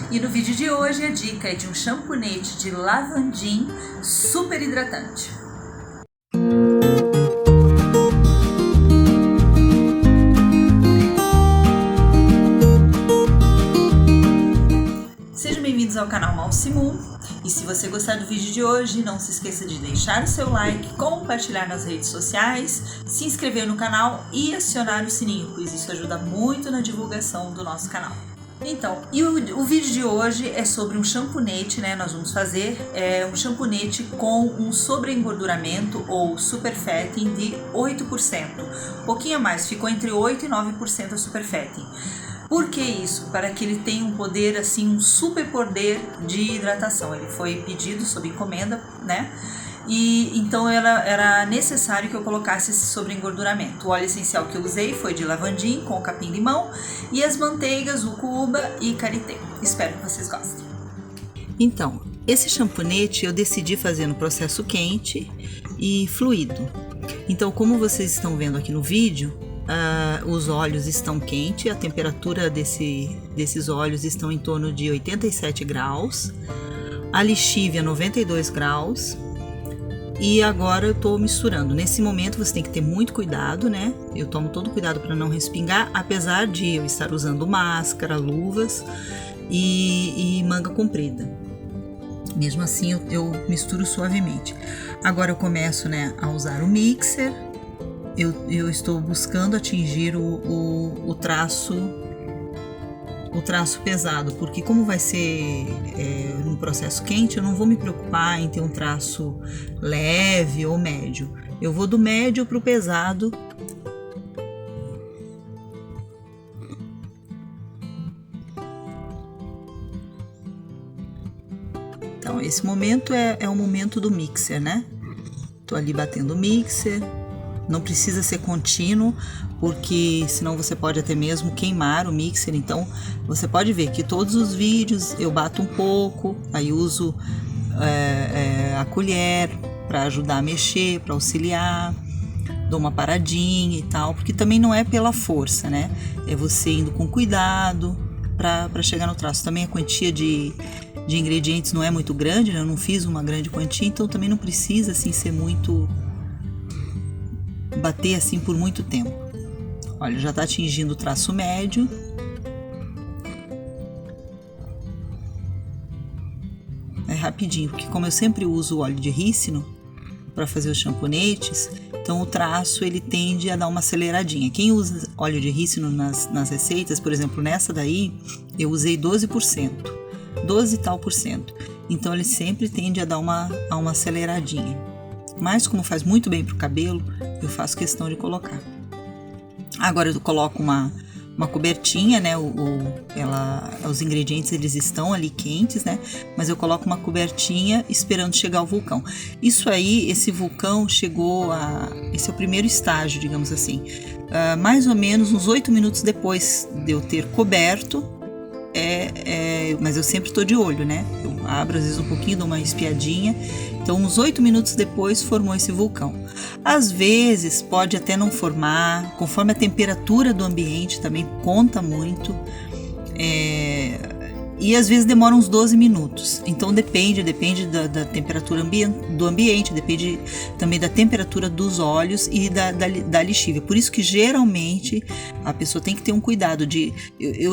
E no vídeo de hoje a dica é de um shampooete de Lavandim super hidratante. Sejam bem-vindos ao canal Malsimu. E se você gostar do vídeo de hoje, não se esqueça de deixar o seu like, compartilhar nas redes sociais, se inscrever no canal e acionar o sininho, pois isso ajuda muito na divulgação do nosso canal. Então, e o vídeo de hoje é sobre um shampooete, né? Nós vamos fazer um shampooete com um sobreengorduramento ou superfatting de 8%. Um pouquinho a mais, ficou entre 8% e 9% a superfatting. Por que isso? Para que ele tenha um poder, assim, um super poder de hidratação. Ele foi pedido sob encomenda, né? E então era necessário que eu colocasse esse sobreengorduramento. O óleo essencial que eu usei foi de Lavandim com capim-limão e as manteigas, ucuba e karité. Espero que vocês gostem. Então, esse shampooete eu decidi fazer no processo quente e fluido. Então, como vocês estão vendo aqui no vídeo, os óleos estão quentes, a temperatura desses óleos estão em torno de 87 graus, a lixívia 92 graus. E agora eu tô misturando. Nesse momento você tem que ter muito cuidado, né? Eu tomo todo cuidado para não respingar, apesar de eu estar usando máscara, luvas e manga comprida. Mesmo assim eu misturo suavemente. Agora eu começo, né, a usar o mixer. Eu estou buscando atingir o traço pesado, porque como vai ser um processo quente, eu não vou me preocupar em ter um traço leve ou médio. Eu vou do médio para o pesado. Então, esse momento é o momento do mixer, né? Tô ali batendo o mixer. Não precisa ser contínuo, porque senão você pode até mesmo queimar o mixer. Então você pode ver que todos os vídeos eu bato um pouco, aí uso a colher para ajudar a mexer, para auxiliar, dou uma paradinha e tal, porque também não é pela força, né? É você indo com cuidado para chegar no traço. Também a quantia de ingredientes não é muito grande, né? Eu não fiz uma grande quantia, então também não precisa assim ser muito... bater assim por muito tempo. Olha, já está atingindo o traço médio. É rapidinho, porque como eu sempre uso óleo de rícino para fazer os shampooetes, então o traço ele tende a dar uma aceleradinha. Quem usa óleo de rícino nas receitas, por exemplo, nessa daí, eu usei 12%, 12 e tal por cento. Então ele sempre tende a dar uma aceleradinha. Mas como faz muito bem para o cabelo, eu faço questão de colocar. Agora eu coloco uma cobertinha, né? Os ingredientes eles estão ali quentes, né? Mas eu coloco uma cobertinha esperando chegar o vulcão. Isso aí, esse vulcão chegou esse é o primeiro estágio, digamos assim. Mais ou menos uns 8 minutos depois de eu ter coberto. Mas eu sempre estou de olho, né? Eu abro às vezes um pouquinho, dou uma espiadinha. Então, uns 8 minutos depois formou esse vulcão. Às vezes pode até não formar, conforme a temperatura do ambiente também conta muito. E às vezes demora uns 12 minutos. Então depende da temperatura do ambiente, depende também da temperatura dos óleos e da lixívia. Por isso que geralmente a pessoa tem que ter um cuidado de...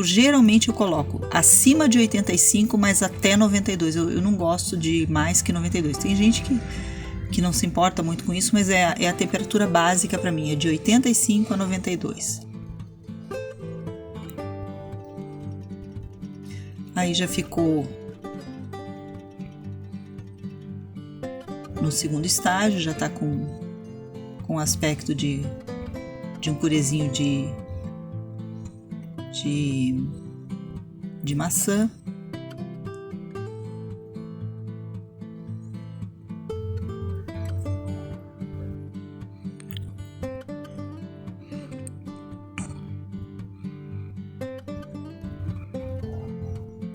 Geralmente eu coloco acima de 85, mas até 92. Eu não gosto de mais que 92. Tem gente que não se importa muito com isso, mas é a temperatura básica para mim, é de 85 a 92. Aí já ficou no segundo estágio, já tá com aspecto de um purezinho de maçã.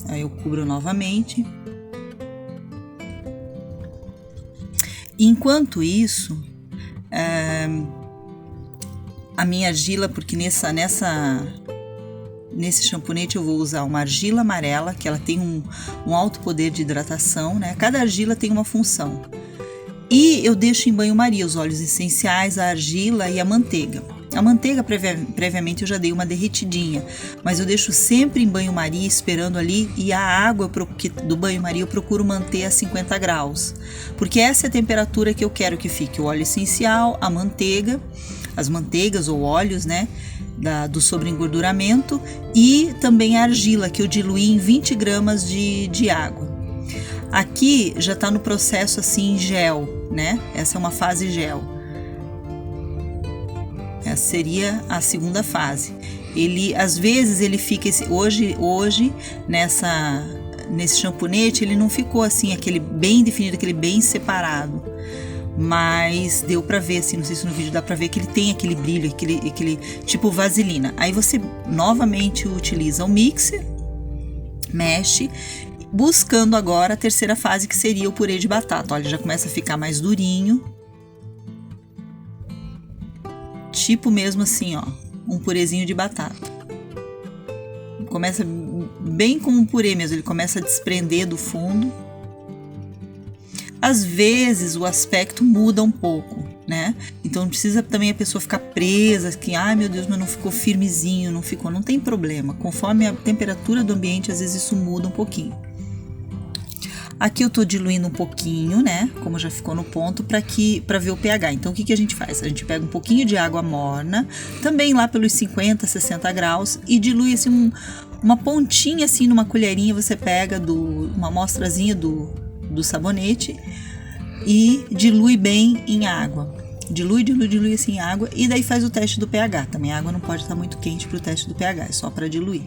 Aí eu cubro novamente. Enquanto isso, a minha argila, porque nesse champonete eu vou usar uma argila amarela, que ela tem um alto poder de hidratação, né? Cada argila tem uma função. E eu deixo em banho-maria os óleos essenciais, a argila e a manteiga. A manteiga, previamente, eu já dei uma derretidinha, mas eu deixo sempre em banho-maria, esperando ali, e a água do banho-maria eu procuro manter a 50 graus, porque essa é a temperatura que eu quero que fique o óleo essencial, a manteiga, as manteigas ou óleos, né, do sobreengorduramento, e também a argila, que eu diluí em 20 gramas de água. Aqui já está no processo assim gel, né? Essa é uma fase gel. Essa seria a segunda fase. Às vezes ele fica hoje nesse champonete ele não ficou assim aquele bem definido, aquele bem separado, mas deu para ver assim, não sei se no vídeo dá para ver que ele tem aquele brilho, aquele tipo vaselina. Aí você novamente utiliza o mixer, mexe, buscando agora a terceira fase, que seria o purê de batata. Olha, já começa a ficar mais durinho. Tipo mesmo assim, ó, um purezinho de batata. Começa bem como um purê mesmo, ele começa a desprender do fundo. Às vezes o aspecto muda um pouco, né? Então não precisa também a pessoa ficar presa, que, ai meu Deus, mas não ficou firmezinho, não tem problema. Conforme a temperatura do ambiente, às vezes isso muda um pouquinho. Aqui eu tô diluindo um pouquinho, né? Como já ficou no ponto, para ver o pH. Então o que a gente faz? A gente pega um pouquinho de água morna, também lá pelos 50, 60 graus, e dilui assim uma pontinha assim numa colherinha. Você pega uma amostrazinha do sabonete e dilui bem em água. Dilui assim em água, e daí faz o teste do pH. Também a água não pode estar muito quente para o teste do pH, é só para diluir.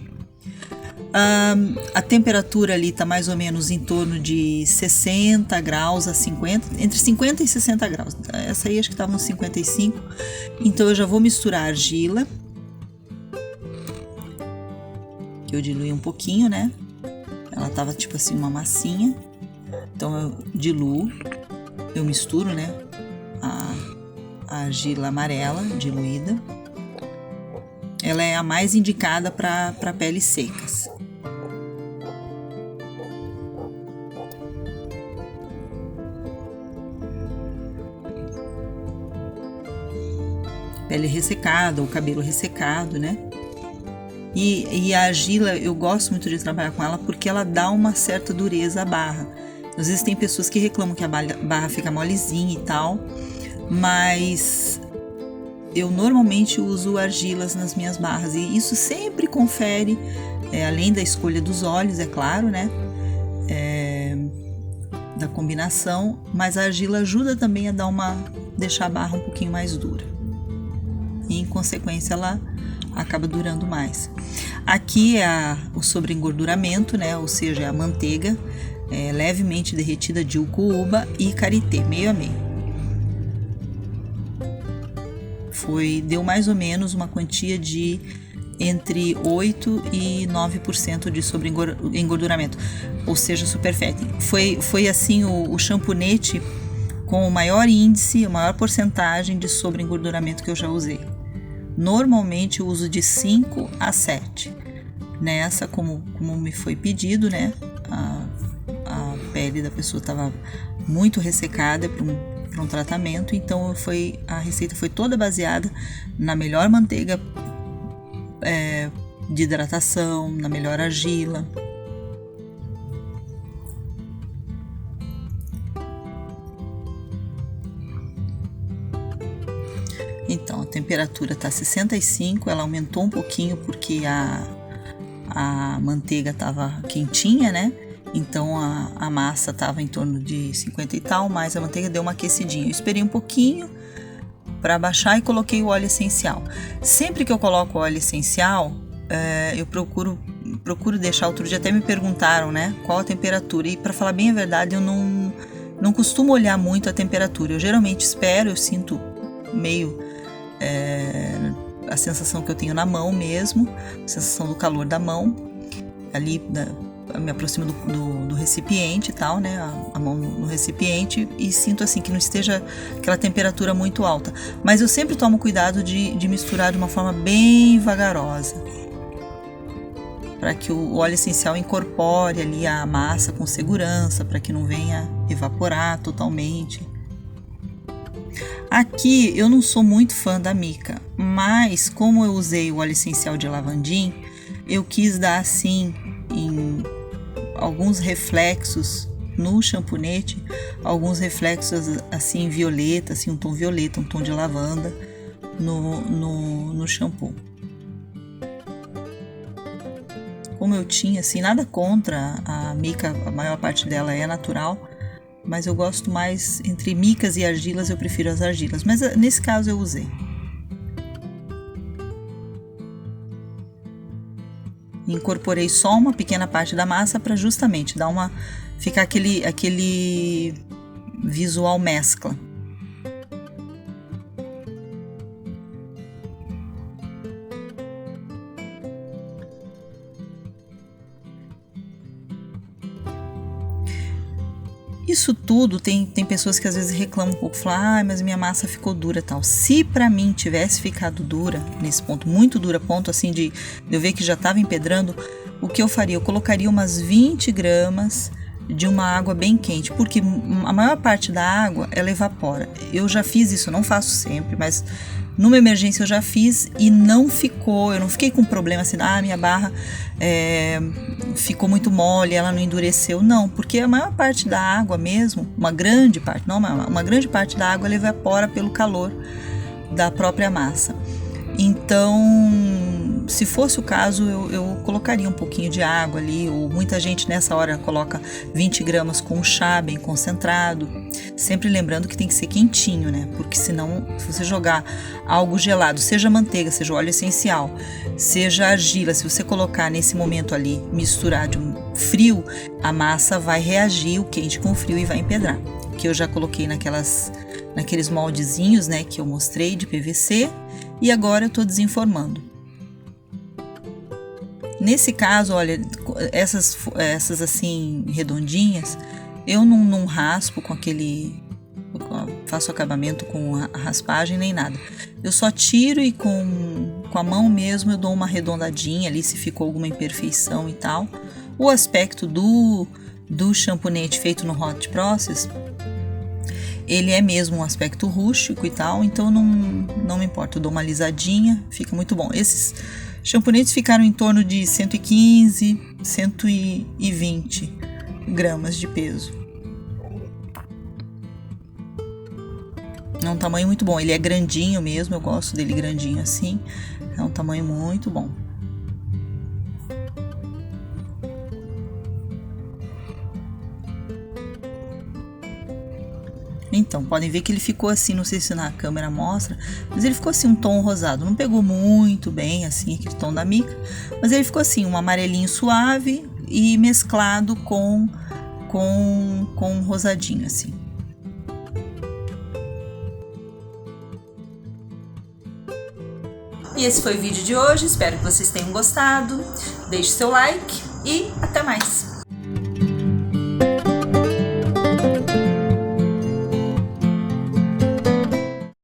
A temperatura ali está mais ou menos em torno de 60 graus a 50, entre 50 e 60 graus. Essa aí acho que estava uns 55. Então eu já vou misturar a argila, que eu diluí um pouquinho, né? Ela estava tipo assim uma massinha. Então eu diluo, eu misturo, né? A argila amarela diluída. Ela é a mais indicada para peles secas. Pele ressecada ou cabelo ressecado, né? E a argila, eu gosto muito de trabalhar com ela porque ela dá uma certa dureza à barra. Às vezes tem pessoas que reclamam que a barra fica molezinha e tal, mas eu normalmente uso argilas nas minhas barras, e isso sempre confere, além da escolha dos óleos, é claro, né? Da combinação, mas a argila ajuda também a deixar a barra um pouquinho mais dura. E em consequência ela acaba durando mais. Aqui é o sobreengorduramento, né? Ou seja, a manteiga levemente derretida de ucoúba e karité, meio a meio. Deu mais ou menos uma quantia de entre 8 e 9% de sobreengorduramento, ou seja, superfat. Foi assim o champonete com o maior índice, a maior porcentagem de sobreengorduramento que eu já usei. Normalmente eu uso de 5 a 7. Nessa, como me foi pedido, né? A pele da pessoa estava muito ressecada para um tratamento, então a receita foi toda baseada na melhor manteiga de hidratação, na melhor argila. Então a temperatura está 65, ela aumentou um pouquinho porque a manteiga estava quentinha, né? Então a massa estava em torno de 50 e tal, mas a manteiga deu uma aquecidinha. Eu esperei um pouquinho para baixar e coloquei o óleo essencial. Sempre que eu coloco óleo essencial, eu procuro deixar. Outro dia até me perguntaram, né, qual a temperatura, e para falar bem a verdade, eu não costumo olhar muito a temperatura. Eu geralmente espero, eu sinto meio a sensação que eu tenho na mão mesmo, a sensação do calor da mão, ali me aproximo do recipiente e tal, né, a mão no recipiente, e sinto assim que não esteja aquela temperatura muito alta, mas eu sempre tomo cuidado de misturar de uma forma bem vagarosa. para que o óleo essencial incorpore ali a massa com segurança, para que não venha evaporar totalmente. Aqui eu não sou muito fã da mica, mas como eu usei o óleo essencial de lavandim, eu quis dar assim em alguns reflexos no champonete, alguns reflexos assim violeta, assim um tom violeta, um tom de lavanda no shampoo. Como eu tinha assim, nada contra a mica, a maior parte dela é natural, mas eu gosto mais, entre micas e argilas, eu prefiro as argilas. Mas nesse caso eu usei. Incorporei só uma pequena parte da massa para justamente dar ficar aquele visual mescla. Isso tudo, tem pessoas que às vezes reclamam um pouco, falam, mas minha massa ficou dura tal. Se pra mim tivesse ficado dura, nesse ponto, muito dura, ponto assim de eu ver que já estava empedrando, o que eu faria? Eu colocaria umas 20 gramas de uma água bem quente, porque a maior parte da água, ela evapora. Eu já fiz isso, não faço sempre, mas numa emergência eu já fiz e não ficou, eu não fiquei com problema assim, minha barra ficou muito mole, ela não endureceu, não, porque a maior parte da água mesmo, uma grande parte da água ela evapora pelo calor da própria massa. Então, se fosse o caso, eu colocaria um pouquinho de água ali, ou muita gente nessa hora coloca 20 gramas com chá bem concentrado, sempre lembrando que tem que ser quentinho, né? Porque senão, se você jogar algo gelado, seja manteiga, seja óleo essencial, seja argila, se você colocar nesse momento ali, misturar de um frio, a massa vai reagir o quente com o frio e vai empedrar. Que eu já coloquei naqueles moldezinhos, né, que eu mostrei de PVC, e agora eu estou desenformando. Nesse caso, olha, essas assim redondinhas, eu não raspo com faço acabamento com a raspagem nem nada. Eu só tiro e com a mão mesmo eu dou uma arredondadinha ali se ficou alguma imperfeição e tal. O aspecto do champonete feito no hot process, ele é mesmo um aspecto rústico e tal, então não me importa, eu dou uma alisadinha, fica muito bom. Esses champonetes ficaram em torno de 115, 120 gramas de peso. É um tamanho muito bom, ele é grandinho mesmo, eu gosto dele grandinho assim, é um tamanho muito bom. Então, podem ver que ele ficou assim, não sei se na câmera mostra, mas ele ficou assim um tom rosado, não pegou muito bem assim aquele tom da mica, mas ele ficou assim um amarelinho suave e mesclado com um rosadinho assim. E esse foi o vídeo de hoje, espero que vocês tenham gostado, deixe seu like e até mais!